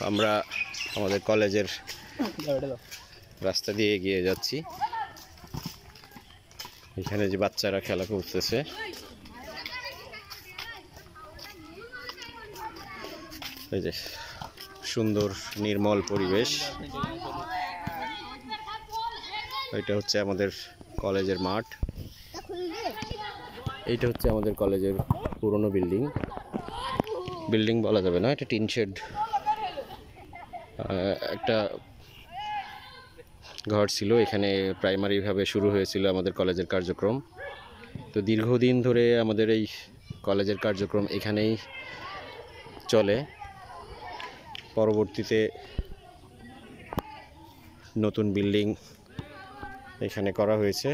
আমরা আমাদের কলেজের রাস্তা দিয়ে এগিয়ে যাচ্ছি। এখানে যে বাচ্চারা খেলা করতেছে, এই যে সুন্দর নির্মল পরিবেশ। এটা হচ্ছে আমাদের কলেজের মাঠ। এইটা হচ্ছে আমাদের কলেজের পুরনো বিল্ডিং। বিল্ডিং বলা যাবে না, এটা টিন শেড একটা ঘর ছিল। এখানে প্রাইমারিভাবে শুরু হয়েছিল আমাদের কলেজের কার্যক্রম। তো দীর্ঘদিন ধরে আমাদের এই কলেজের কার্যক্রম এখানেই চলে। পরবর্তীতে নতুন বিল্ডিং এখানে করা হয়েছে।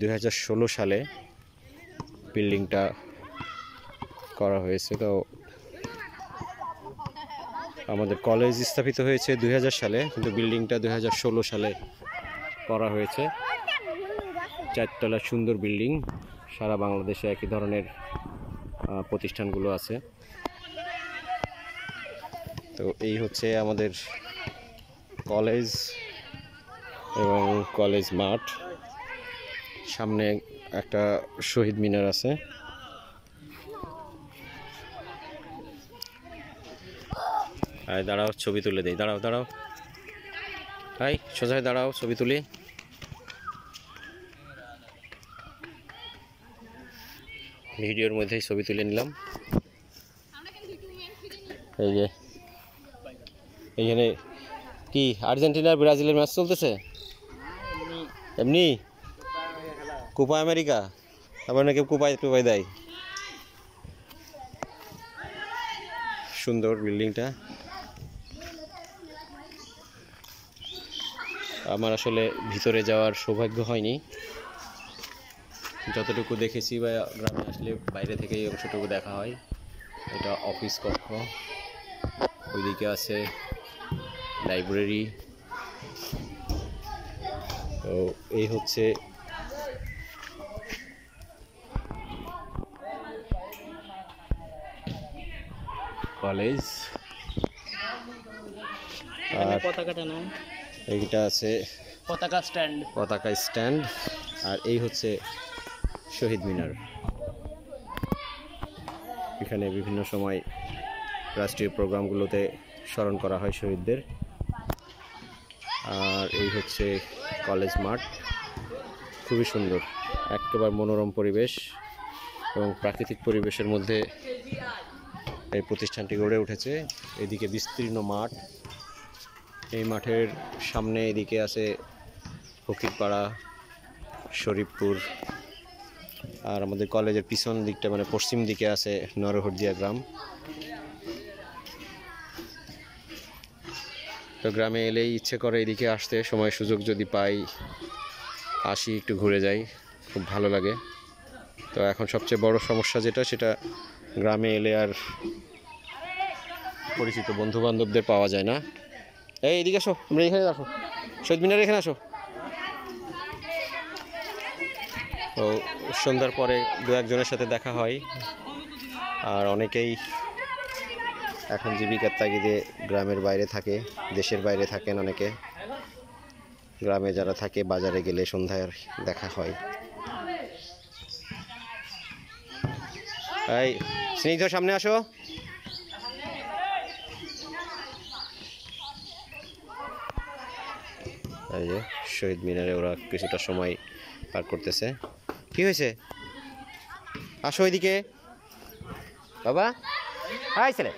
2016 সালে বিল্ডিংটা করা হয়েছে। তো আমাদের কলেজ স্থাপিত হয়েছে 2000 সালে, কিন্তু বিল্ডিংটা 2016 সালে করা হয়েছে। 4 তলা সুন্দর বিল্ডিং। সারা বাংলাদেশে একই ধরনের প্রতিষ্ঠানগুলো আছে। তো এই হচ্ছে আমাদের কলেজ এবং কলেজ মাঠ। সামনে একটা শহীদ মিনার আছে। দাঁড়াও, ছবি তুলে দেই। দাঁড়াও দাঁড়াও, ভাই সোজা হয়ে দাঁড়াও, ছবি তুলি। ভিডিওর মধ্যেই ছবি তুলে নিলাম। এই যে এইখানে কি আর্জেন্টিনার ব্রাজিলের ম্যাচ চলতেছে? এমনি কোপা আমেরিকা, আবার নাকি কোপায় টোপায় দেয়। সুন্দর বিল্ডিংটা। আমার আসলে ভিতরে যাওয়ার সৌভাগ্য হয়নি। যতটুকু দেখেছি বা গ্রামে আসলে বাইরে থেকে এই অংশটুকু দেখা হয়। এটা অফিস কক্ষ, ওইদিকে আছে লাইব্রেরি। তো এই হচ্ছে কলেজ। আর পতাকাটা নাও, এইটা আছে পতাকা স্ট্যান্ড। আর এই হচ্ছে শহীদ মিনার। এখানে বিভিন্ন সময় রাষ্ট্রীয় প্রোগ্রামগুলোতে স্মরণ করা হয় শহীদদের। আর এই হচ্ছে কলেজ মাঠ। খুবই সুন্দর, একেবারে মনোরম পরিবেশ এবং প্রাকৃতিক পরিবেশের মধ্যে এই প্রতিষ্ঠানটি গড়ে উঠেছে। এদিকে বিস্তীর্ণ মাঠ। এই মাঠের সামনে এদিকে আছে ফকিরপাড়া, শরীফপুর। আর আমাদের কলেজের পিছন দিকটা মানে পশ্চিম দিকে আছে নরহরদিয়া গ্রাম। তো গ্রামে এলেই ইচ্ছে করে এদিকে আসতে, সময় সুযোগ যদি পাই আসি, একটু ঘুরে যাই, খুব ভালো লাগে। তো এখন সবচেয়ে বড় সমস্যা যেটা, সেটা গ্রামে এলে আর পরিচিত বন্ধু বান্ধবদের পাওয়া যায় না। এই এদিকে আসো, তোমরা এখানে আসো, শহীদ মিনার এখানে আসো। তো সন্ধ্যার পরে দু একজনের সাথে দেখা হয়। আর অনেকেই এখন জীবিকার তাগিদে গ্রামের বাইরে থাকে, দেশের বাইরে থাকেন অনেকে। গ্রামে যারা থাকে বাজারে গেলে সন্ধ্যায় দেখা হয়। এই স্নিগ্ধ সামনে আসো। এই যে শহীদ মিনারে ওরা কিছুটা সময় পার করতেছে। কি হয়েছে? আসো এদিকে বাবা। হাই ছেলে।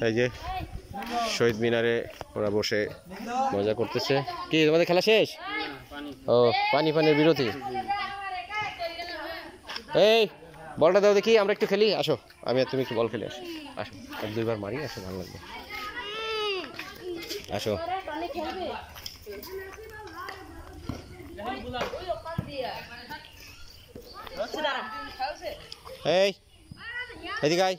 এই যে শহীদ মিনারে ওরা বসে মজা করতেছে। কি তোমাদের খেলা শেষ? ও পানির বিরতি। এই বলটা দাও দেখি, আমরা একটু খেলি। আসো, আমি আর তুমি একটু বল খেলে আসো। আসো, এক দুইবার মারি, আসো, ভালো লাগবে। আসো। এই এদিকে আয়।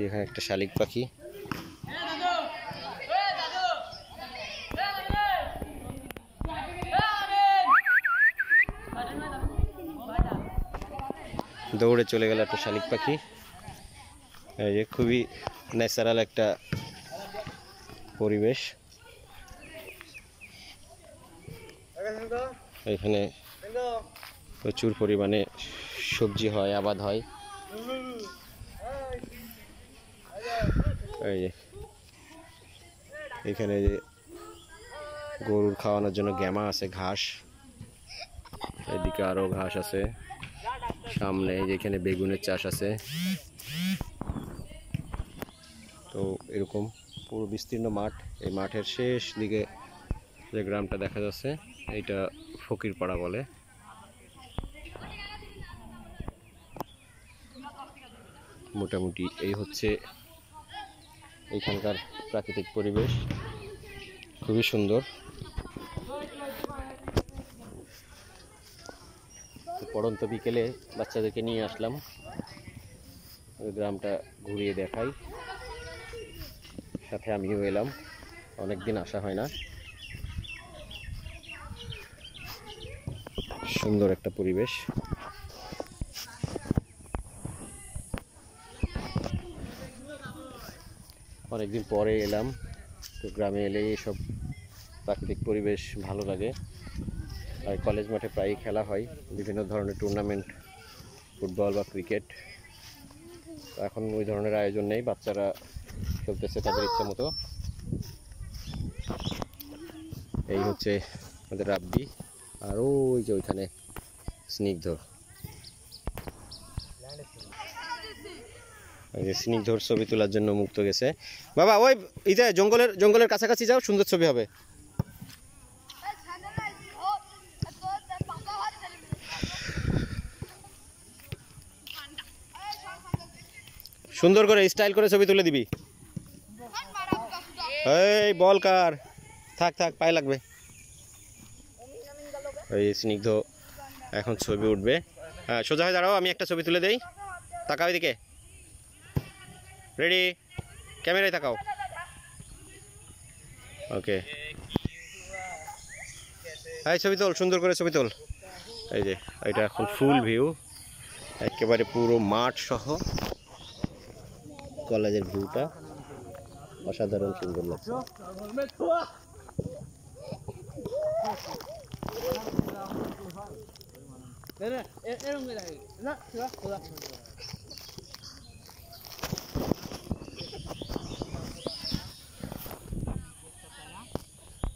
এখানে একটা শালিক পাখি। দৌড়ে চলে গেল একটা শালিক পাখি। এই যে খুবই ন্যাচারাল একটা পরিবেশ। এখানে প্রচুর পরিমাণে সবজি হয়, আবাদ হয়। এই যে এখানে যে গরুর খাওয়ানোর জন্য গ্যামা আছে, ঘাস। এদিকে আরো ঘাস আছে। সামনে যেখানে বেগুনের চাষ আছে। তো এরকম পুরো বিস্তীর্ণ মাঠ। এই মাঠের শেষ দিকে যে গ্রামটা দেখা যাচ্ছে এইটা ফকিরপাড়া বলে। মোটামুটি এই হচ্ছে এইখানকার প্রাকৃতিক পরিবেশ, খুবই সুন্দর। পড়ন্ত বিকেলে বাচ্চাদেরকে নিয়ে আসলাম, ওই গ্রামটা ঘুরিয়ে দেখাই, সাথে আমিও এলাম। অনেকদিন আসা হয় না। সুন্দর একটা পরিবেশ। অনেকদিন পরে এলাম, তো গ্রামে এলে এইসব প্রাকৃতিক পরিবেশ ভালো লাগে। আর কলেজ মাঠে প্রায়ই খেলা হয়, বিভিন্ন ধরনের টুর্নামেন্ট, ফুটবল বা ক্রিকেট। এখন ওই ধরনের আয়োজন নেই, বাচ্চারা খেলতেছে তাদের ইচ্ছা মতো। এই হচ্ছে আমাদের রাব্বি, আর ওই যে ওইখানে স্নিগ্ধ। স্নিগ্ধর ছবি তোলার জন্য মুক্ত গেছে। বাবা ওই ইতে জঙ্গলের কাছাকাছি যাও, সুন্দর ছবি হবে। সুন্দর করে স্টাইল করে ছবি তুলে দিবি। এই বল কার, থাক থাক পায়ে লাগবে। এই স্নিগ্ধ এখন ছবি উঠবে। হ্যাঁ সোজা হয়ে দাঁড়াও, আমি একটা ছবি তুলে দেই। তাকাও এদিকে, রেডি, ক্যামেরায় তাকাও। ওকে, এই ছবি তোল, সুন্দর করে ছবি তোল। এই যে এটা এখন ফুল ভিউ, একেবারে পুরো মাঠ সহ কলেজের ভিউটা অসাধারণ সুন্দর লাগছে।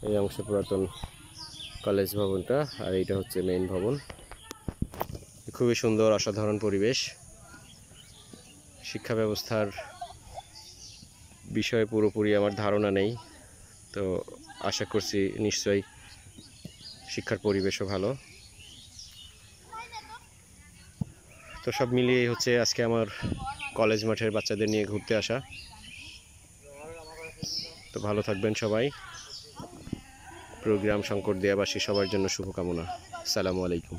এই অংশ পুরাতন কলেজ ভবনটা, আর এইটা হচ্ছে মেইন ভবন। খুবই সুন্দর অসাধারণ পরিবেশ। শিক্ষা ব্যবস্থার বিষয়ে পুরোপুরি আমার ধারণা নেই, তো আশা করছি নিশ্চয়ই শিক্ষার পরিবেশও ভালো। তো সব মিলিয়ে হচ্ছে আজকে আমার কলেজ মাঠের বাচ্চাদের নিয়ে ঘুরতে আসা। তো ভালো থাকবেন সবাই। প্রোগ্রাম শঙ্কর দেয়াবাসী সবার জন্য শুভকামনা। আসসালামু আলাইকুম।